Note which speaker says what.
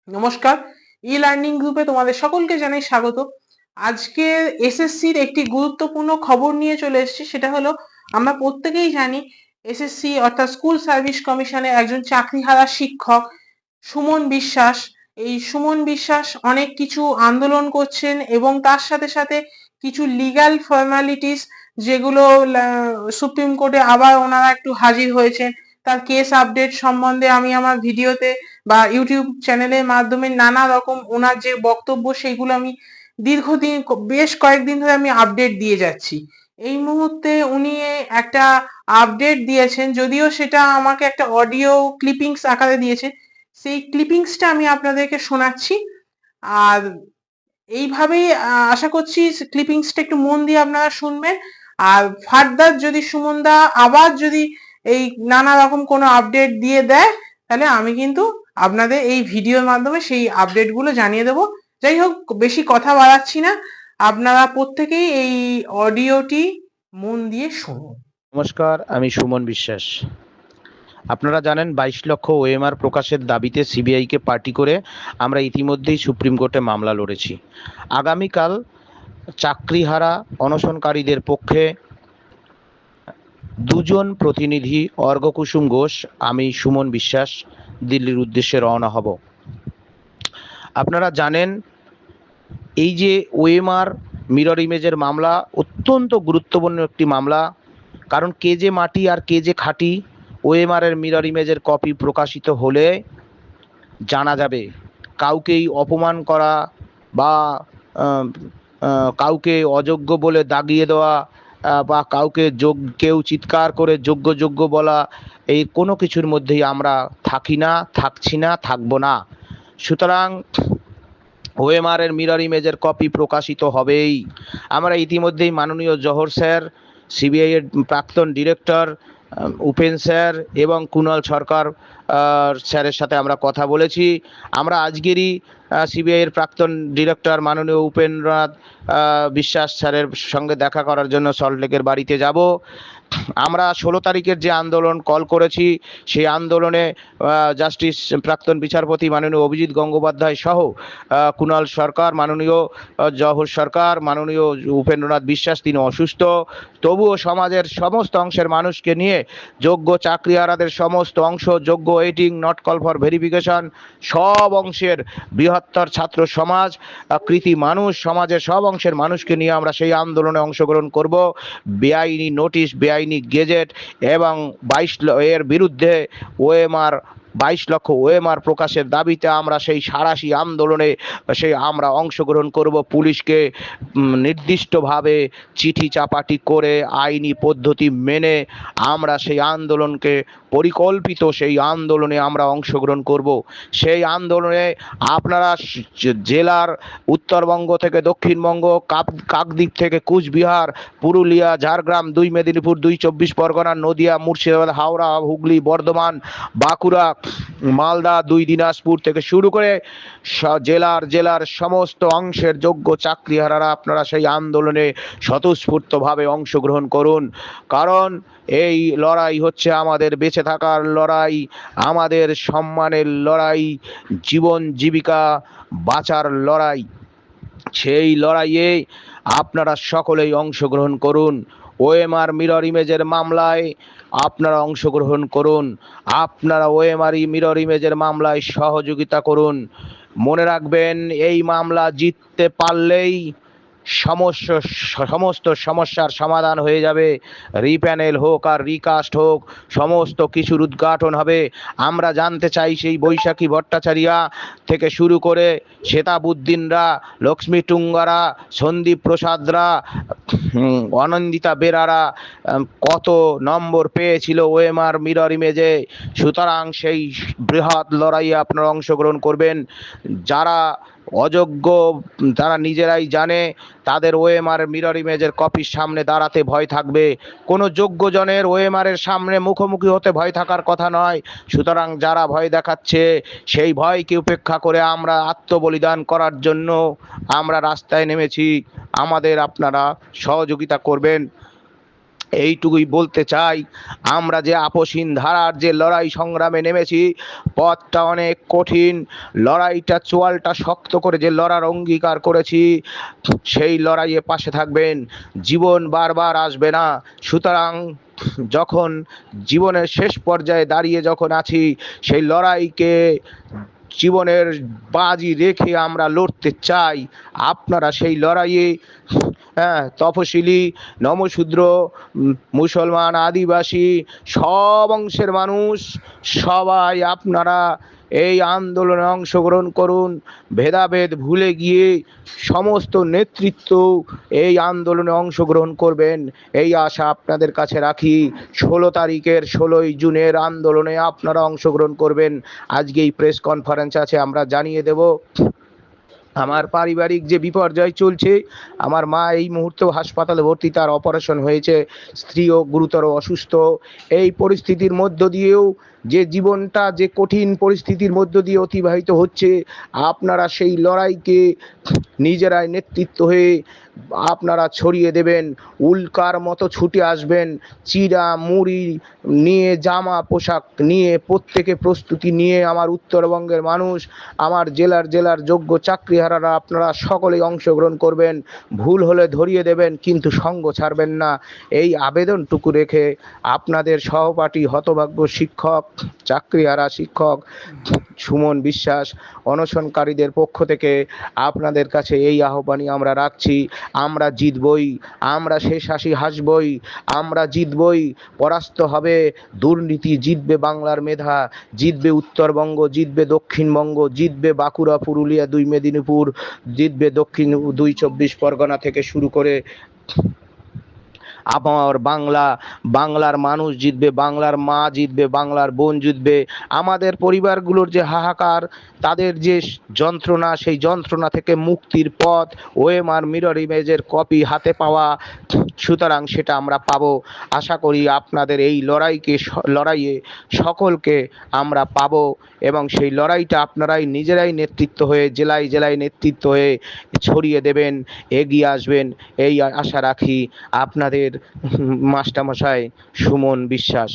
Speaker 1: নমস্কার, e learning গ্রুপে তোমাদের সকলকে জানাই স্বাগত। আজকে এসএসসির একটি গুরুত্বপূর্ণ খবর নিয়ে চলে এসেছি। সেটা হলো, আমরা প্রত্যেকেই জানি এসএসসি অর্থাৎ স্কুল সার্ভিস কমিশনের একজন চাকরিহারা শিক্ষক সুমন বিশ্বাস, এই সুমন বিশ্বাস অনেক কিছু আন্দোলন করছেন এবং তার সাথে সাথে কিছু লিগ্যাল ফর্মালিটিস যেগুলো সুপ্রিম কোর্টে আবার ওনারা একটু হাজির হয়েছেন। তার কেস আপডেট সম্বন্ধে আমি আমার ভিডিওতে বা ইউটিউব চ্যানেলের মাধ্যমে নানা রকম ওনার যে বক্তব্য সেইগুলো আমি দীর্ঘদিন বেশ কয়েকদিন ধরে আমি আপডেট দিয়ে যাচ্ছি। এই মুহূর্তে উনি একটা আপডেট দিয়েছেন, যদিও সেটা আমাকে একটা অডিও ক্লিপিংস আকারে দিয়েছে। সেই ক্লিপিংসটা আমি আপনাদেরকে শোনাচ্ছি। আর এইভাবেই আশা করছি ক্লিপিংসটা একটু মন দিয়ে আপনারা শুনবেন। আর ফার্দার যদি সুমনদা আবার যদি এই নানা রকম কোনো আপডেট দিয়ে দেয়, তাহলে আমি কিন্তু আপনাদের এই ভিডিওর মাধ্যমে সেই আপডেট গুলো জানিয়ে দেবো। যাই হোক, বেশি কথা বাড়াচ্ছি না, আপনারা প্রত্যেকেই এই অডিওটি মন দিয়ে শুনুন।
Speaker 2: নমস্কার, আমি সুমন বিশ্বাস। আপনারা জানেন 22 লক্ষ ওএমআর প্রকাশের দাবিতে সিবিআইকে পার্টি করে আমরা ইতিমধ্যেই সুপ্রিম কোর্টে মামলা লড়েছি। আগামীকাল চাকরিহারা অনশনকারীদের পক্ষে দুজন প্রতিনিধি অর্ঘকুসুম ঘোষ, আমি সুমন বিশ্বাস দিল্লির উদ্দেশ্যে রওনা হব। আপনারা জানেন এই যে ওএমআর মিরর ইমেজের মামলা অত্যন্ত গুরুত্বপূর্ণ একটি মামলা, কারণ কে যে মাটি আর কে যে খাঁটি ওএমআর এর মিরর ইমেজের কপি প্রকাশিত হলে জানা যাবে। কাউকেই অপমান করা বা কাউকে অযোগ্য বলে দাগিয়ে দেওয়া বা কাউকে কেউ চিৎকার করে যোগ্য যোগ্য বলা, এই কোনো কিছুর মধ্যেই আমরা থাকি না, থাকছি না, থাকবো না। সুতরাং ওএমআর এর মিরর ইমেজের কপি প্রকাশিত হবেই। আমরা ইতিমধ্যেই মাননীয় জহর স্যার, সিবিআই এর প্রাক্তন ডিরেক্টর উপেন স্যার এবং কুণাল সরকার স্যারের সাথে আমরা কথা বলেছি। আমরা আজকেরই সিবিআই এর প্রাক্তন ডিরেক্টর মাননীয় উপেন্দ্রনাথ বিশ্বাস স্যারের সঙ্গে দেখা করার জন্য সল্টলেকের বাড়িতে যাব। আমরা 16 তারিখের যে আন্দোলন কল করেছি, সেই আন্দোলনে জাস্টিস প্রাক্তন বিচারপতি মাননীয় অভিজিৎ গঙ্গোপাধ্যায় সহ কুণাল সরকার, মাননীয় জহর সরকার, মাননীয় উপেন্দ্রনাথ বিশ্বাস, তিনি অসুস্থ, তবুও সমাজের সমস্ত অংশের মানুষকে নিয়ে যোগ্য চাকরিহারাদের সমস্ত অংশ, যোগ্য waiting, not call for verification, সব অংশের বৃহত্তর ছাত্র সমাজ, কৃতি মানুষ, সমাজের সব অংশের মানুষকে নিয়ে আমরা সেই আন্দোলনে অংশগ্রহণ করব। বেআইনি নোটিশ, বেআইনি গেজেট এবং 22 এর বিরুদ্ধে ওএমআর 22 লক্ষ ওএমআর প্রকাশের দাবিতে আমরা সেই সাঁড়াশি আন্দোলনে আমরা অংশগ্রহণ করব। পুলিশকে নির্দিষ্টভাবে চিঠি চাপাটি করে আইনি পদ্ধতি মেনে আমরা সেই আন্দোলনকে পরিকল্পিত সেই আন্দোলনে আমরা অংশগ্রহণ করব। সেই আন্দোলনে আপনারা জেলার উত্তরবঙ্গ থেকে দক্ষিণবঙ্গ, কাকদ্বীপ থেকে কুচবিহার, পুরুলিয়া, ঝাড়গ্রাম, 2 মেদিনীপুর, 2 24 পরগনা, নদিয়া, মুর্শিদাবাদ, হাওড়া, হুগলি, বর্ধমান, বাঁকুড়া, মালদা, 2 দিনাজপুর থেকে শুরু করে জেলার সমস্ত অংশের যোগ্য চাকরিহারারা আপনারা সেই আন্দোলনে স্বতঃস্ফূর্তভাবে অংশগ্রহণ করুন। কারণ এই লড়াই হচ্ছে আমাদের বেঁচে থাকার লড়াই, আমাদের সম্মানের লড়াই, জীবন জীবিকা বাঁচার লড়াই। সেই লড়াইয়ে আপনারা সকলেই অংশগ্রহণ করুন। ওএমআর মিরর ইমেজের মামলায় আপনারা অংশগ্রহণ করুন। আপনারা ওএমআর মিরর ইমেজের মামলায় সহযোগিতা করুন। মনে রাখবেন, এই মামলা জিততে পারলেই সমস্ত সমস্যার সমাধান হয়ে যাবে। রিপ্যানেল হোক আর রিকাস্ট হোক, সমস্ত কিছুর উদ্ঘাটন হবে। আমরা জানতে চাই সেই বৈশাখী ভট্টাচার্যা থেকে শুরু করে শ্বেতাবুদ্দিনরা, লক্ষ্মী টুঙ্গারা, সন্দীপ প্রসাদরা, অনন্দিতা বেরারা কত নম্বর পেয়েছিল ওএমআর মিরর ইমেজে। সুতরাং সেই বৃহৎ লড়াইয়ে আপনারা অংশগ্রহণ করবেন। যারা অযোগ্য, তারা নিজেরাই জানে, তাদের ওএমআর মিরর ইমেজের কপির সামনে দাঁড়াতে ভয় থাকবে। কোনো যোগ্যজনের ওএমআর এর সামনে মুখোমুখি হতে ভয় থাকার কথা নয়। সুতরাং যারা ভয় দেখাচ্ছে, সেই ভয়কে উপেক্ষা করে আমরা আত্মবলিদান করার জন্য আমরা রাস্তায় নেমেছি। আমাদের আপনারা সহযোগিতা করবেন। এইটুকুই বলতে চাই, আমরা যে আপসহীন ধারার যে লড়াই সংগ্রামে নেমেছি, পথটা অনেক কঠিন, লড়াইটা চোয়ালটা শক্ত করে যে লড়ার অঙ্গীকার করেছি, সেই লড়াইয়ে পাশে থাকবেন। জীবন বারবার আসবে না, সুতরাং যখন জীবনের শেষ পর্যায়ে দাঁড়িয়ে যখন আছি, সেই লড়াইকে জীবনের বাজি রেখে আমরা লড়তে চাই। আপনারা সেই লড়াইয়ে তপশিলি, নমশূদ্র, মুসলমান, আদিবাসী, সব অংশের মানুষ সবাই আপনারা এই আন্দোলনে অংশগ্রহণ করুন। ভেদাভেদ ভুলে গিয়ে সমস্ত নেতৃত্ব এই আন্দোলনে অংশগ্রহণ করবেন, এই আশা আপনাদের কাছে রাখি। 16 জুনের আন্দোলনে আপনারা অংশগ্রহণ করবেন। আজকে এই প্রেস কনফারেন্স আছে, আমরা জানিয়ে দেব। আমার পারিবারিক যে বিপর্যয় চলছে, আমার মা এই মুহূর্তেও হাসপাতালে ভর্তি, তার অপারেশন হয়েছে, স্ত্রীও গুরুতর অসুস্থ। এই পরিস্থিতির মধ্য দিয়েও যে জীবনটা যে কঠিন পরিস্থিতির মধ্য দিয়ে অতিবাহিত হচ্ছে, আপনারা সেই লড়াইকে নিজেরাই নেতৃত্ব হয়ে আপনারা ছড়িয়ে দেবেন। উল্কার মতো ছুটে আসবেন, চিড়া মুড়ি নিয়ে, জামা পোশাক নিয়ে, প্রত্যেকে প্রস্তুতি নিয়ে আমার উত্তরবঙ্গের মানুষ, আমার জেলার যোগ্য চাকরিহারারা আপনারা সকলেই অংশগ্রহণ করবেন। ভুল হলে ধরিয়ে দেবেন, কিন্তু সঙ্গ ছাড়বেন না, এই আবেদনটুকু রেখে আপনাদের সহপাঠী হতভাগ্য শিক্ষক, চাকরিহারা শিক্ষক সুমন বিশ্বাস, অনশনকারীদের পক্ষ থেকে আপনাদের কাছে এই আহ্বানই আমরা রাখছি। আমরা জিতবই, আমরা শেষ হাসি হাসবই, আমরা জিতবই। পরাস্ত হবে দুর্নীতি, জিতবে বাংলার মেধা, জিতবে উত্তরবঙ্গ, জিতবে দক্ষিণবঙ্গ, জিতবে বাঁকুড়া, পুরুলিয়া, 2 মেদিনীপুর, জিতবে দক্ষিণ 2 24 পরগনা থেকে শুরু করে আমার বাংলার মানুষ জিতবে, বাংলার মা জিতবে, বাংলার বোন জিতবে। আমাদের পরিবারগুলোর যে হাহাকার, তাদের যে যন্ত্রণা, সেই যন্ত্রণা থেকে মুক্তির পথ ওএমআর মিরর ইমেজের কপি হাতে পাওয়া, সুতরাং সেটা আমরা পাবো। আশা করি আপনাদের এই লড়াইয়ে সকলকে আমরা পাবো, এবং সেই লড়াইটা আপনারাই নিজেরাই নেতৃত্ব হয়ে জেলায় নেতৃত্ব হয়ে ছড়িয়ে দেবেন, এগিয়ে আসবেন, এই আশা রাখি। আপনাদের মাস্টারমশাই সুমন বিশ্বাস।